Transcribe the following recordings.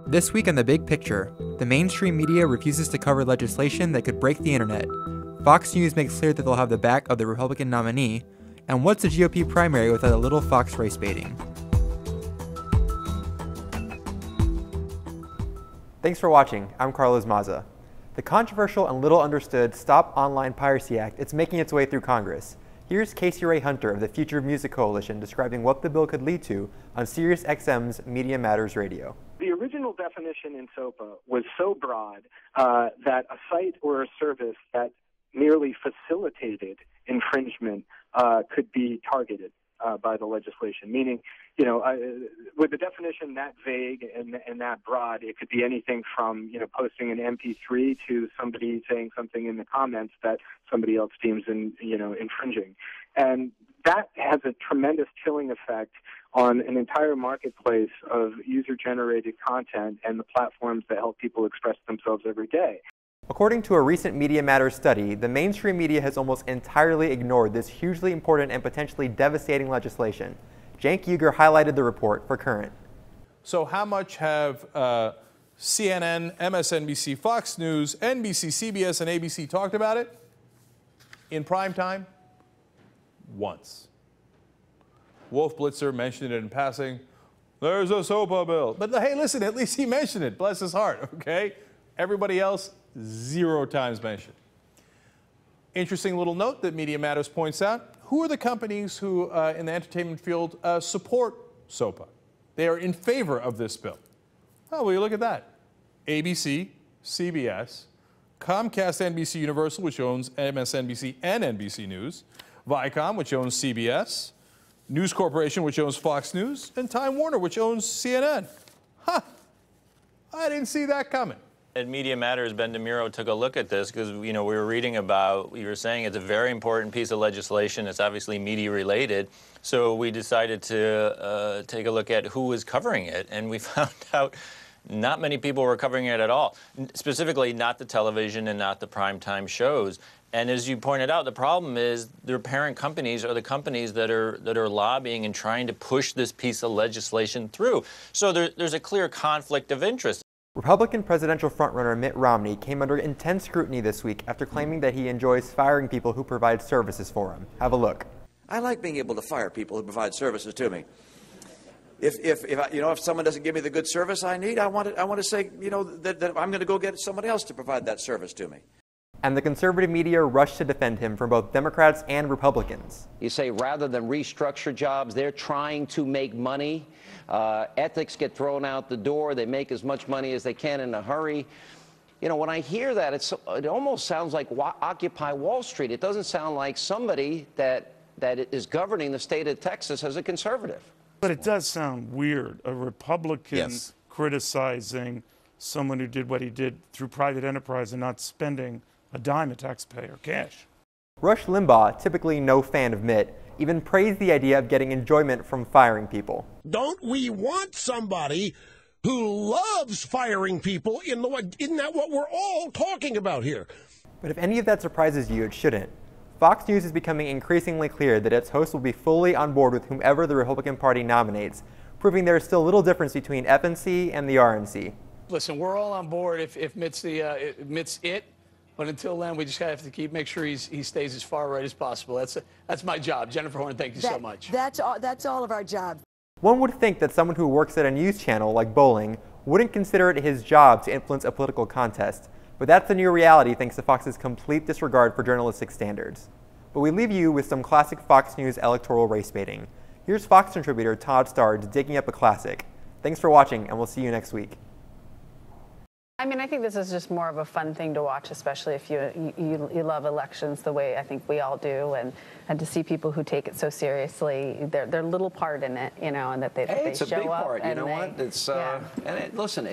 This week on The Big Picture, the mainstream media refuses to cover legislation that could break the internet. Fox News makes clear that they'll have the back of the Republican nominee. And what's a GOP primary without a little Fox race baiting? Thanks for watching. I'm Carlos Maza. The controversial and little understood Stop Online Piracy Act is making its way through Congress. Here's Casey Ray Hunter of the Future of Music Coalition describing what the bill could lead to on SiriusXM's Media Matters Radio. The original definition in SOPA was so broad that a site or a service that merely facilitated infringement could be targeted by the legislation. Meaning, with the definition that vague and that broad, it could be anything from, posting an MP3 to somebody saying something in the comments that somebody else deems infringing. And that has a tremendous chilling effect on an entire marketplace of user-generated content and the platforms that help people express themselves every day. According to a recent Media Matters study, the mainstream media has almost entirely ignored this hugely important and potentially devastating legislation. Cenk Uygur highlighted the report for Current. So how much have CNN, MSNBC, Fox News, NBC, CBS, and ABC talked about it in prime time? Once. Wolf Blitzer mentioned it in passing. There's a SOPA bill. But hey, listen, at least he mentioned it. Bless his heart, okay? Everybody else, 0 times mentioned. Interesting little note that Media Matters points out. Who are the companies who, in the entertainment field, support SOPA? They are in favor of this bill. Oh, well, you look at that. ABC, CBS, Comcast NBC Universal, which owns MSNBC and NBC News, Viacom, which owns CBS, News Corporation, which owns Fox News, and Time Warner, which owns CNN. Huh. I didn't see that coming. At Media Matters, Ben DeMuro took a look at this because, we were reading about, you were saying it's a very important piece of legislation. It's obviously media related. So we decided to take a look at who was covering it. And we found out not many people were covering it at all, specifically not the television and not the primetime shows. And as you pointed out, the problem is their parent companies are the companies that are lobbying and trying to push this piece of legislation through. So there's a clear conflict of interest. Republican presidential frontrunner Mitt Romney came under intense scrutiny this week after claiming that he enjoys firing people who provide services for him. Have a look. I like being able to fire people who provide services to me. If someone doesn't give me the good service I need, I want to say, that I'm going to go get somebody else to provide that service to me. And the conservative media rushed to defend him from both Democrats and Republicans. You say rather than restructure jobs, they're trying to make money. Ethics get thrown out the door. They make as much money as they can in a hurry. When I hear that, it almost sounds like Occupy Wall Street. It doesn't sound like somebody that is governing the state of Texas as a conservative. But it does sound weird, a Republican criticizing someone who did what he did through private enterprise and not spending a dime of taxpayer cash. Rush Limbaugh, typically no fan of Mitt, even praised the idea of getting enjoyment from firing people. Don't we want somebody who loves firing people? Isn't that what we're all talking about here? But if any of that surprises you, it shouldn't. Fox News is becoming increasingly clear that its hosts will be fully on board with whomever the Republican Party nominates, proving there is still little difference between FNC and the RNC. Listen, we're all on board if Mitt's it. But until then, we just have to make sure he stays as far right as possible. That's my job. Jennifer Horn, thank you so much. That's all of our job. One would think that someone who works at a news channel like Bowling wouldn't consider it his job to influence a political contest. But that's the new reality thanks to Fox's complete disregard for journalistic standards. But we leave you with some classic Fox News electoral race baiting. Here's Fox contributor Todd Starr digging up a classic. Thanks for watching, and we'll see you next week. I think this is just more of a fun thing to watch, especially if you love elections the way I think we all do, and to see people who take it so seriously, their little part in it, and that they show up. It's a big part. You know what? It's listen.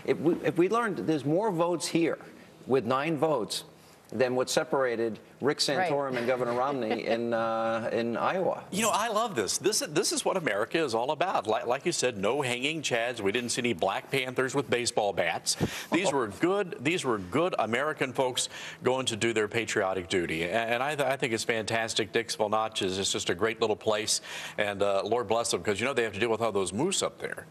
If we learned there's more votes here with 9 votes than what separated Rick Santorum and Governor Romney in Iowa. I love this. This is what America is all about. Like you said, no hanging chads. We didn't see any Black Panthers with baseball bats. These were good American folks going to do their patriotic duty. And I think it's fantastic. Dixville Notch is just a great little place. And Lord bless them, because they have to deal with all those moose up there.